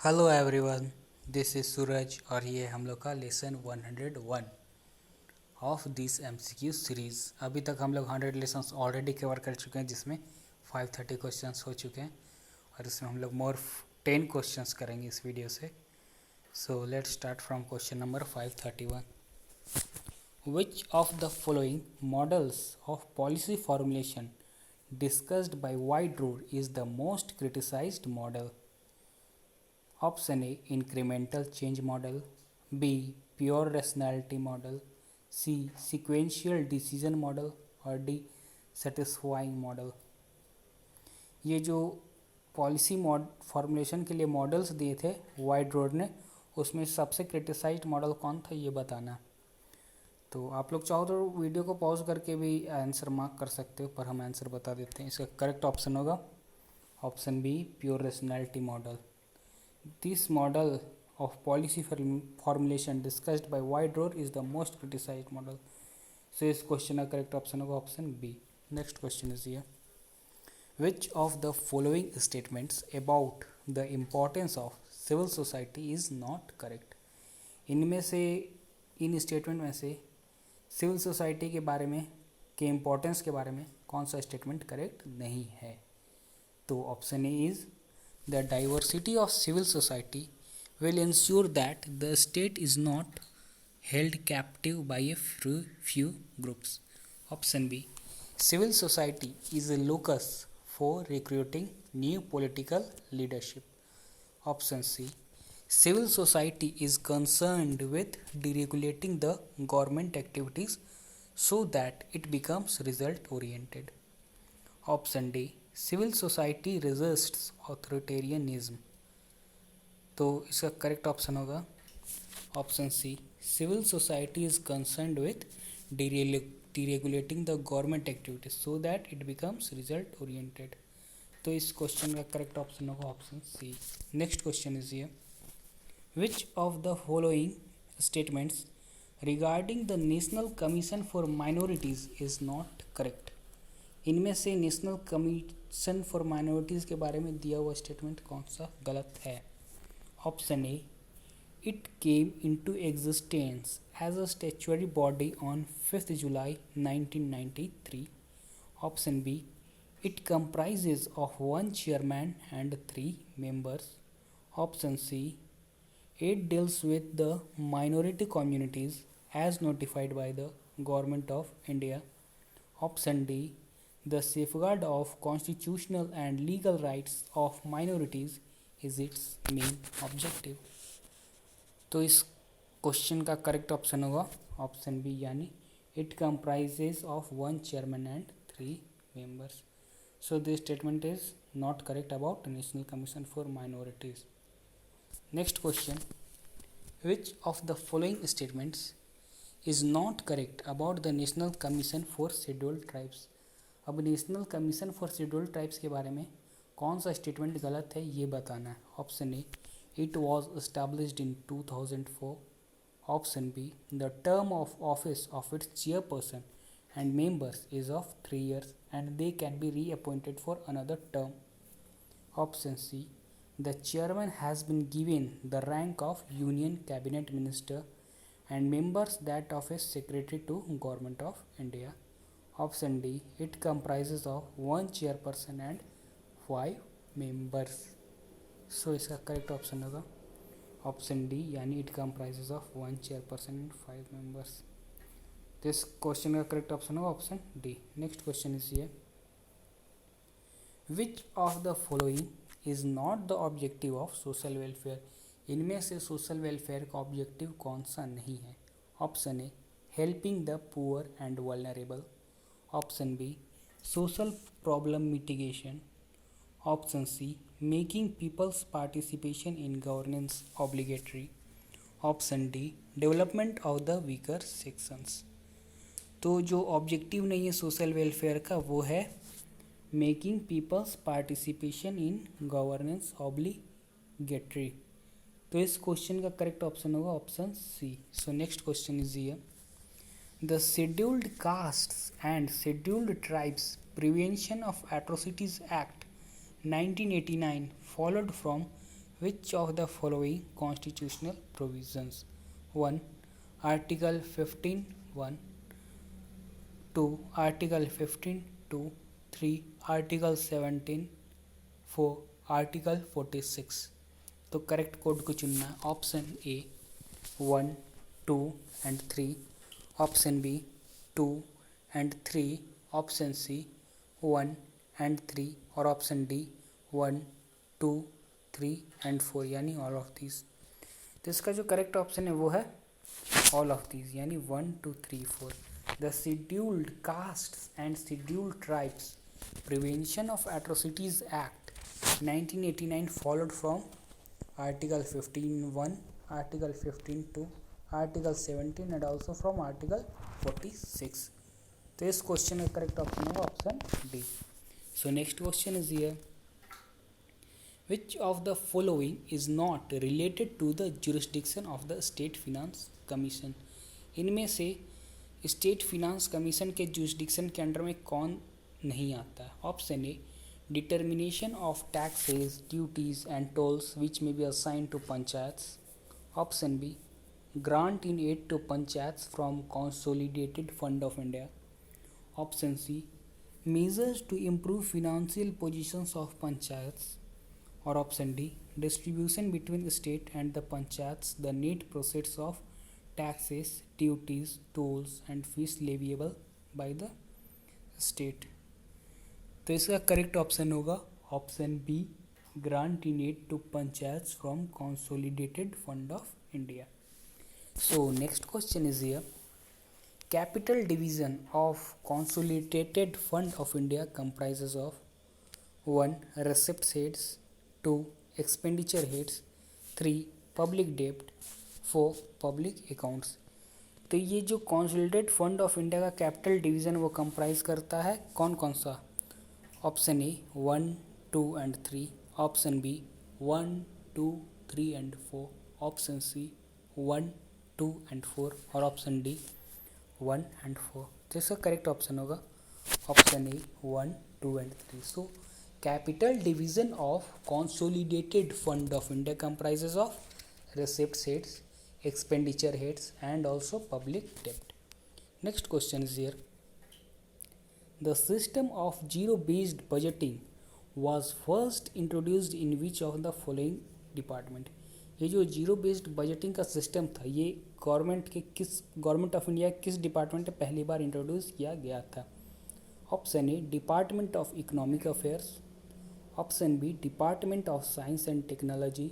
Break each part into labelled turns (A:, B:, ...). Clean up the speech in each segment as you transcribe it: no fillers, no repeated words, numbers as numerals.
A: Hello everyone, this is सूरज और ये हम लोग का lesson 101 of this MCQ series. अभी तक हम लोग 100 लेसन्स ऑलरेडी कवर कर चुके हैं, जिसमें 530 क्वेश्चंस हो चुके हैं और इसमें हम लोग मोर 10 क्वेश्चंस करेंगे इस वीडियो से। So let's start from question number 531। Which of the following models of policy formulation discussed by Y Dror is the most criticized model? Option A, incremental change model. B, pure rationality model. C, sequential decision model. और D, satisfying model। ये जो policy formulation के लिए models दिए थे wide road ने, उसमें सबसे क्रिटिसाइज्ड मॉडल कौन था ये बताना। तो आप लोग चाहो तो वीडियो को पॉज करके भी आंसर मार्क कर सकते हो, पर हम आंसर बता देते हैं। इसका करेक्ट ऑप्शन होगा option B, pure rationality model. This model of policy formulation discussed by Wide-Rohr is the most criticized model. So इस क्वेश्चन का करेक्ट ऑप्शन होगा option B. Next question is ये, which of the following statements about the importance of civil society is not correct? इनमें से, इन statement में से civil society के बारे में, के इम्पोर्टेंस के बारे में कौन सा स्टेटमेंट करेक्ट नहीं है? तो option A is, the diversity of civil society will ensure that the state is not held captive by a few groups. Option B, civil society is a locus for recruiting new political leadership. Option C, civil society is concerned with deregulating the government activities so that it becomes result oriented. Option D, civil society resists authoritarianism. तो इसका correct option होगा option C, civil society is concerned with deregulating the government activities so that it becomes result oriented. तो इस question का correct option होगा option C. Next question is ये, which of the following statements regarding the National Commission for Minorities is not correct? इनमें से national Commission for minorities के बारे में दिया हुआ स्टेटमेंट कौन सा गलत है? Option A, it came into existence as a statutory body on 5 July 1993। Option B, it comprises of 1 chairman and 3 members. Option C, it deals with the minority communities as notified by the government of India. Option D, the safeguard of constitutional and legal rights of minorities is its main objective। तो इस question का correct option होगा option B, यानी it comprises of 1 chairman and 3 members. So this statement is not correct about National Commission for Minorities. Next question, which of the following statements is not correct about the National Commission for Scheduled Tribes? अब National Commission for Scheduled Tribes के बारे में कौन सा statement गलत है ये बताना है। Option A, it was established in 2004। Option B, the term of office of its chairperson and members is of 3 years and they can be reappointed for another term. Option C, the chairman has been given the rank of Union Cabinet Minister and members that of a secretary to Government of India. Option D, it comprises of 1 chairperson and 5 members. So इसका correct option होगा option D, यानी it comprises of 1 chairperson and 5 members. तो इस question का correct option होगा option D. Next question is ये, which of the following is not the objective of social welfare? इनमें से सोशल वेलफेयर का ऑब्जेक्टिव कौन सा नहीं है? Option A, helping the poor and vulnerable. Option B, social problem mitigation. Option C, making people's participation in governance obligatory. Option D, development of the weaker sections. तो जो objective नहीं है social welfare का वो है making people's participation in governance obligatory. तो इस question का करेक्ट ऑप्शन होगा option C. So next question is ये, the Scheduled Castes and Scheduled Tribes Prevention of Atrocities Act 1989 followed from Which of the following constitutional provisions? 1. Article 15(1), 2. Article 15(2), 3. Article 17, 4. Article 46। तो correct code को चुनना है। Option A 1, 2 and 3, option B 2 and 3, option C 1 and 3 और option D 1, 2, 3 and 4 यानी all of these. तो इसका जो correct option है वो है ऑल ऑफ दीज यानी 1, 2, 3, 4। The scheduled castes and scheduled tribes prevention of atrocities act 1989 followed from Article 15(1), Article 15(2), Article 17 and also from Article 46। तो इस क्वेश्चन का करेक्ट ऑप्शन होगा option D. So next question is here, which of the following is not related to the jurisdiction of the State Finance Commission? इनमें से state finance commission के jurisdiction के under में कौन नहीं आता है? Option A determination of taxes, duties and tolls which may be assigned to panchayats. Option B grant in aid to panchayats from consolidated fund of India. Option C measures to improve financial positions of panchayats. Or option D distribution between the state and the panchayats the net proceeds of taxes, duties, tolls and fees leviable by the state। तो इसका correct option होगा option B grant in aid to panchayat from consolidated fund of India. So next question is here, capital division of consolidated fund of India comprises of 1. Receipt heads, 2. Expenditure heads, 3. Public डेब्ट, 4. Public accounts. तो ये जो consolidated fund of India का capital division वो comprise करता है कौन कौन सा? Option A 1, 2 and 3, option B 1, 2, 3 and 4, option C 1, 2 and 4 और ऑप्शन डी 1 एंड 4। तो इसका करेक्ट ऑप्शन होगा option A 1, 2 and 3। So capital division of consolidated fund of India comprises of receipt heads, expenditure heads and also public डेब्ट। Next question is here, the system of zero-based budgeting was first introduced in which of the following department? ये जो zero based budgeting का system था ये Government of India किस department में पहली बार इंट्रोड्यूस किया गया था? Option A department of economic affairs, option B department of science and technology,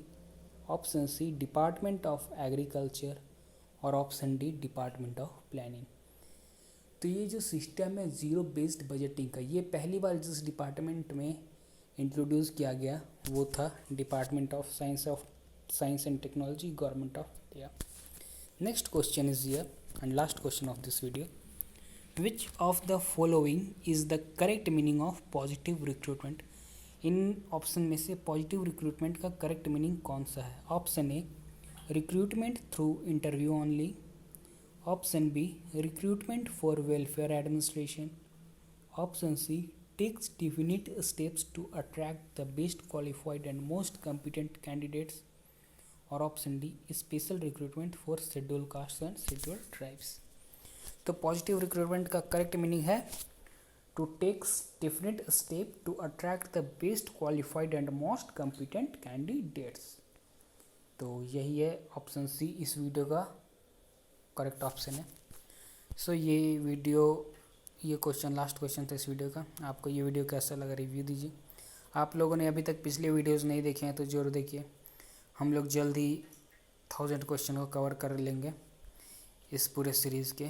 A: option C department of agriculture और option D department of planning. तो ये जो सिस्टम है ज़ीरो बेस्ड बजटिंग का ये पहली बार जिस डिपार्टमेंट में इंट्रोड्यूस किया गया वो था department of science and technology, government of India. Next question is here and last question of this video, which of the following is the correct meaning of positive recruitment? इन option में से positive recruitment का correct meaning कौन सा है? Option A recruitment through interview only, option B recruitment for welfare administration, option C takes definite steps to attract the best qualified and most competent candidates और option D special recruitment for scheduled caste and scheduled tribes. तो positive recruitment का correct meaning है to takes definite step to attract the best qualified and most competent candidates. तो यही है option C इस video का correct option है। सो ये क्वेश्चन लास्ट क्वेश्चन था इस वीडियो का। आपको ये वीडियो कैसा लगा रिव्यू दीजिए। आप लोगों ने अभी तक पिछले वीडियोस नहीं देखे हैं तो जरूर देखिए। हम लोग जल्द ही 1000 क्वेश्चन को कवर कर लेंगे इस पूरे सीरीज़ के।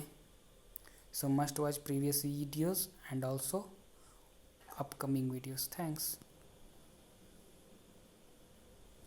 A: सो must watch previous videos and also upcoming videos. Thanks.